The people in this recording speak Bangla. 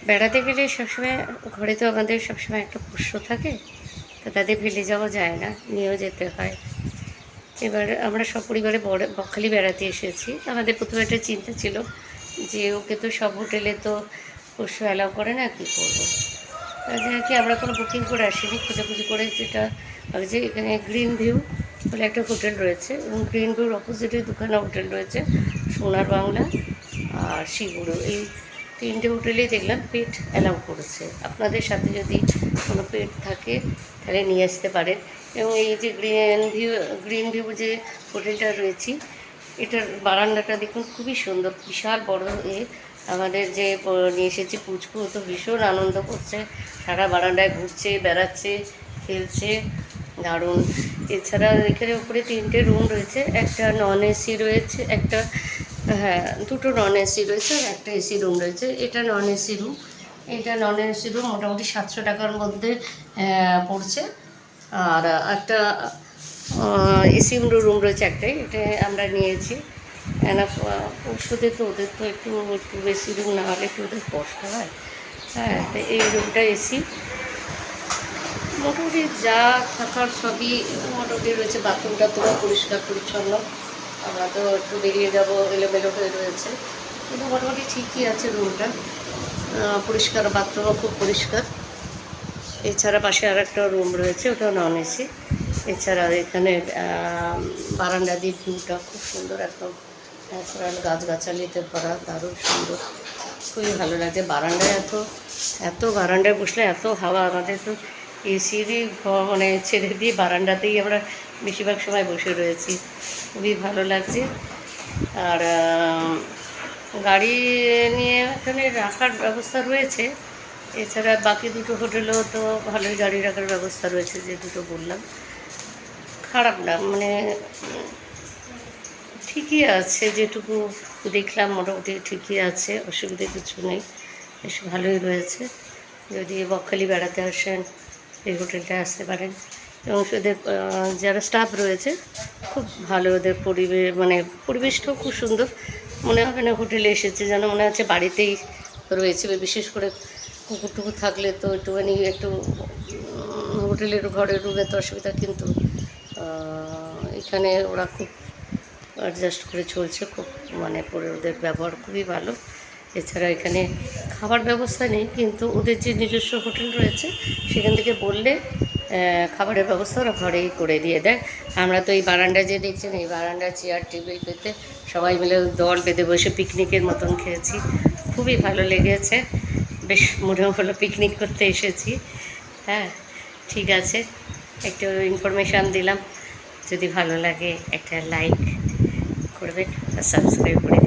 বেড়াতে গেলে সবসময় ঘরে তো আমাদের সবসময় একটা পোষ্য থাকে, তো তাদের ফেলে যাওয়া যায় না, নিয়েও যেতে হয়। এবার আমরা সপরিবারে বকখালি বেড়াতে এসেছি। আমাদের প্রথমে একটা চিন্তা ছিল যে ওকে তো সব হোটেলে তো পোষ্য অ্যালাউ করে না, কী করবো। তাই জন্য কি আমরা কোনো বুকিং করে আসিনি, খোঁজাখুঁজি করে যেটা যে এখানে গ্রিন ভিউ বলে একটা হোটেল রয়েছে, এবং গ্রিন ভিউর অপোজিটে দুখানা হোটেল রয়েছে, সোনার বাংলা আর শিগুড়ো। এই তিনটে হোটেলেই দেখলাম পেট অ্যালাউ করেছে। আপনাদের সাথে যদি কোনো পেট থাকে তাহলে নিয়ে আসতে পারেন। এবং এই যে গ্রিন ভিউ যে হোটেলটা রয়েছে, এটার বারান্দাটা দেখুন খুবই সুন্দর, বিশাল বড়। আমাদের যে নিয়ে এসেছি পুচকু, তো ভীষণ আনন্দ করছে, সারা বারান্দায় ঘুরছে, বেড়াচ্ছে, খেলছে, দারুণ। এছাড়া এখানে উপরে তিনটে রুম রয়েছে, একটা নন এসি রয়েছে, একটা হ্যাঁ দুটো নন এসি রয়েছে আর একটা এসি রুম রয়েছে। এটা নন এসি রুম, মোটামুটি 700 টাকার মধ্যে পড়ছে। আর একটা এসি রুম রয়েছে একটাই, এটা আমরা নিয়েছি। না পশুদের তো ওদের তো একটু একটু বেশি রুম না হলে একটু ওদের কষ্ট হয়। হ্যাঁ, তো এই রুমটা এসি। মোটামুটি যা থাকার সবই মোটামুটি রয়েছে। বাথরুমটা পুরো পরিষ্কার পরিচ্ছন্ন। আমরা তো একটু বেরিয়ে যাবো, এলোমেলো হয়ে রয়েছে, কিন্তু মোটামুটি ঠিকই আছে রুমটা, পরিষ্কার, বাথরুমও খুব পরিষ্কার। এছাড়া পাশে আর একটা রুম রয়েছে, ওটা নন এসি। এছাড়া এখানে বারান্দা দিয়ে ভিউটা খুব সুন্দর, একদম ন্যাচারাল গাছগাছালিতে ভরা, দারুণ সুন্দর, খুবই ভালো লাগছে। বারান্দায় এত বারান্দায় বসলে এত হাওয়া। আমাদের তো এসিরই মানে ছেড়ে দিয়ে বারান্দাতেই আমরা বেশিরভাগ সময় বসে রয়েছি, খুবই ভালো লাগছে। আর গাড়ি নিয়ে এখানে রাখার ব্যবস্থা রয়েছে। এছাড়া বাকি দুটো হোটেলেও তো ভালোই গাড়ি রাখার ব্যবস্থা রয়েছে, যে দুটো বললাম, খারাপ না, মানে ঠিকই আছে। যেটুকু দেখলাম মোটামুটি ঠিকই আছে, অসুবিধে কিছু নেই, বেশ ভালোই রয়েছে। যদি বকখালি বেড়াতে আসেন এই হোটেলটায় আসতে পারেন। এবং ওদের যারা স্টাফ রয়েছে খুব ভালো, ওদের মানে পরিবেশটাও খুব সুন্দর, মনে হবে না হোটেলে এসেছে, যেন মনে হচ্ছে বাড়িতেই রয়েছে। বিশেষ করে কুকুর টুকুর থাকলে তো একটুখানি একটু হোটেলের ঘরের রুমে তো অসুবিধা, কিন্তু এখানে ওরা খুব অ্যাডজাস্ট করে চলছে, খুব মানে পরে ওদের ব্যবহার খুবই ভালো। এছাড়া এখানে খাবার ব্যবস্থা নেই, কিন্তু ওদের যে নিজস্ব হোটেল রয়েছে সেখান থেকে বললে খাবারের ব্যবস্থা ওরা ঘরেই করে দিয়ে দেয়। আমরা তো এই বারান্দায় যে দেখছেন, এই বারান্দায় চেয়ার টেবিল পেতে সবাই মিলে দল বেঁধে বসে পিকনিকের মতন খেয়েছি, খুবই ভালো লেগেছে। বেশ মনে হলো পিকনিক করতে এসেছি। হ্যাঁ, ঠিক আছে, একটু ইনফরমেশান দিলাম। যদি ভালো লাগে একটা লাইক করবেন আর সাবস্ক্রাইব করে